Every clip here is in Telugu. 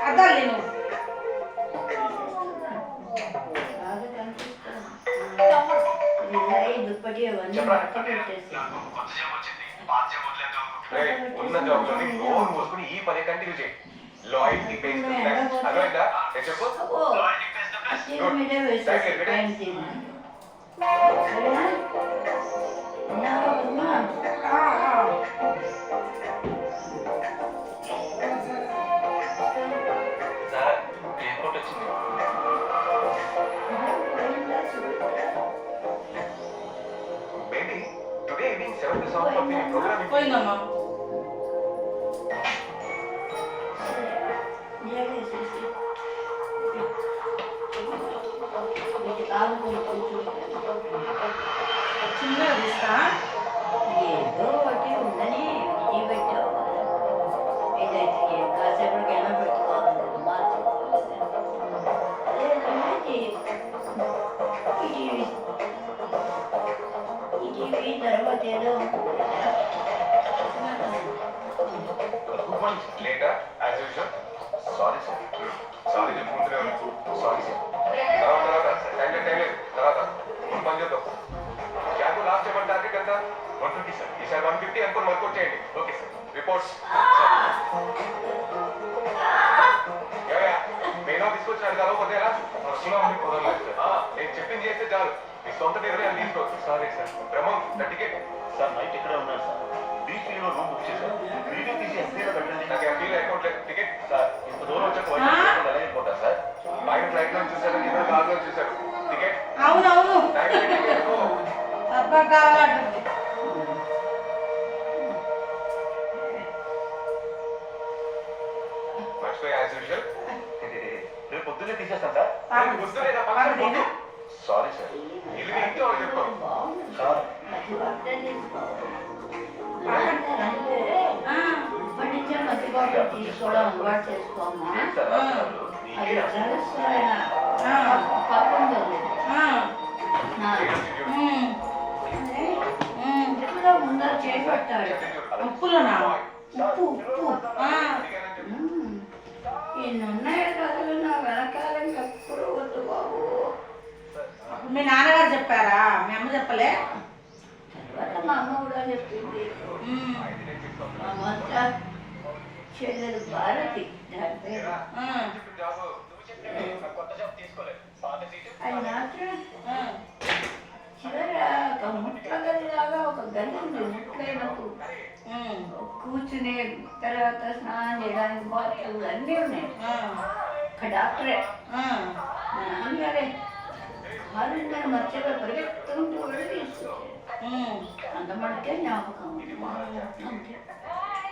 అద్దాలి నేను దుప్పటి అవన్నీ ఉన్న జాబ్ లోని లోన్ మోసుకుని ఈ పని కంటిన్యూ చేయి. లాయల్టీ బేస్డ్ ప్లాన్స్ అర్థమైందా? చెప్పు. సార్ ఎయిర్పోర్ట్ వచ్చింది. బేబీ టుడే ఈవినింగ్ 7 కి సాంగ్ ఫర్ ది ప్రోగ్రామ్ పోయిందమ్మా. చిన్నగా తీస్తా ఏదో ఒకటి ఉందని ఈ పెట్టావు ఇదైతే కాసేపటికైనా పెట్టుకోవాలి మార్చుకోవాలి ఈ టీవీ తర్వాత ఏదో later as usual. Sorry sir, sorry చెప్పుకుంటూనే ఉన్నాను. Sorry sir. తర్వాత పని చేద్దాం. క్యాబ్ లాస్ట్ టైం టార్గెట్ ఎంత? 150 సార్. ఈసారి 150 అనుకుని వర్కౌట్ చేయండి. Okay sir. రిపోర్ట్స్ మేనో తీసుకొచ్చినాడు కదా కొద్దిగా నేను చెప్పింది చేస్తే చాలు. మీ సొంత నిర్ణయం తీసుకోవచ్చు. Sorry sir. Brahmam ticket sir night ఇక్కడే ఉన్నారు సార్. బీపీలో రూమ్ బుక్ చేశారు. వీడియో తీసి ఎస్పీలో పెట్టండి. నాకు ఎంపీలో అకౌంట్ లేదు. టికెట్ సార్ ఇంత దూరం వచ్చాక ఎలా వెళ్ళిపోతారు సార్? బయట ఫ్లైట్ లో చూసారు, ఇక్కడ కార్ లో చూసారు. టికెట్ అవునవును అబ్బా కావాలంటుంది. మర్చిపోయి యాజ్ యూజువల్. రేపు పొద్దున్నే తీసేస్తాను సార్. Sorry sir. ఇల్లు ఇంట్లో వాళ్ళు చెప్తాం సార్. ఇప్పటి నుంచే మధ్యపాటు తీసుకోవడం అలవాటు చేసుకోమ్మా. అది పక్కన ఎప్పుడో ముందర చేపట్టాడు. ఉప్పులోనా? ఉప్పు ఉప్పు ఇన్నున్నాయి కథలు నా వెనకాలం ఎప్పుడు వద్దు బాబు. మీ నాన్నగారు చెప్పారా? మీ అమ్మ చెప్పలే? తర్వాత మా అమ్మ కూడా చెప్పింది. మా మొత్త చెల్లెలు భారతి దాని పేరు. అది మాత్రం చివర ఒక ముట్ల గదిలాగా ఒక గది ఉంది. ముట్లైనప్పుడు కూర్చునే తర్వాత స్నానం చేయడానికి బాత్రూమ్లు అన్నీ ఉన్నాయి. ఒక డాక్టరే మా నాన్నగారే కాళ్ళని మర్చిపోయి పరిగెత్తుకుంటూ కూడా తీసుకొచ్చారు. అంత మనకే జ్ఞాపకం అంతే.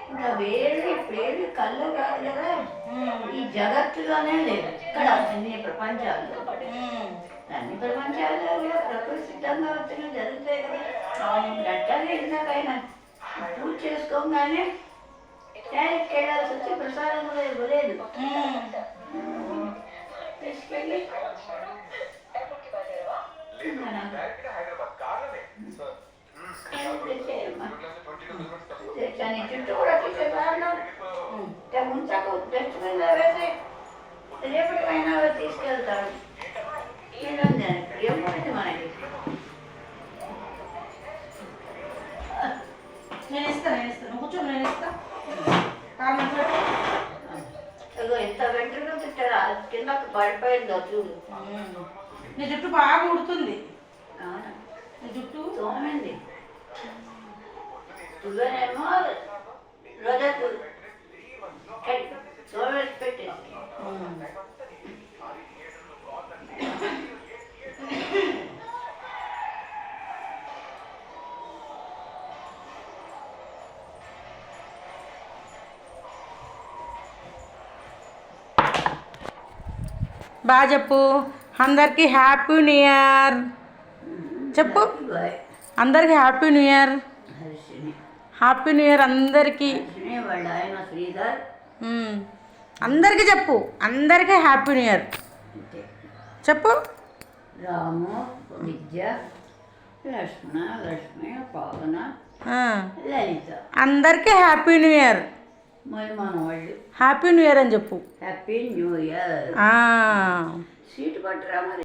ఇంకా వేరే పేరు కళ్ళు కాదు కదా, ఈ జగత్తులోనే లేదు. ఇక్కడ అన్ని ప్రపంచాల్లో అన్ని ప్రపంచాల్లో ప్రకృతి సిద్ధంగా వచ్చిన జరుగుతాయి కదా. గట్టానే ఇందాకైనా పూజ చేసుకోగానే డైరెక్ట్ వెళ్ళాల్సి వచ్చి ప్రసాదం కూడా ఇవ్వలేదు. తీసుకెళ్ళి చుట్టూ కూడా చూసే కారణం ముంచాకు డస్ట్బిన్ వేసి రేపటికైనా తీసుకెళ్తాడు. ఏముంది మనకి. నేను ఇస్తాను కూర్చో, నేను ఇస్తా. ఎంత వెంటనే తిట్టారా కింద పడిపోయిందో చూడు. నీ జుట్టు బాగా ఉడుతుంది. నీ జుట్టు తోమైంది. తువ్వేనేమో రోజు తోమేసి పెట్టేసి బాగా చెప్పు. అందరికీ హ్యాపీ న్యూ ఇయర్ చెప్పు. అందరికీ happy new year. Happy new year అందరికీ. వాళ్ళ ఆయన శ్రీధర్ అందరికీ చెప్పు. అందరికీ హ్యాపీ న్యూ ఇయర్ చెప్పు. రాము, విద్య, లక్ష్మణ, లక్ష్మి, పవన, లలిత అందరికీ హ్యాపీ న్యూ ఇయర్. మరి మనవాళ్ళు హ్యాపీ న్యూ ఇయర్ అని చెప్పు. Happy new year. ఆ. సీటు పట్టురా మరి.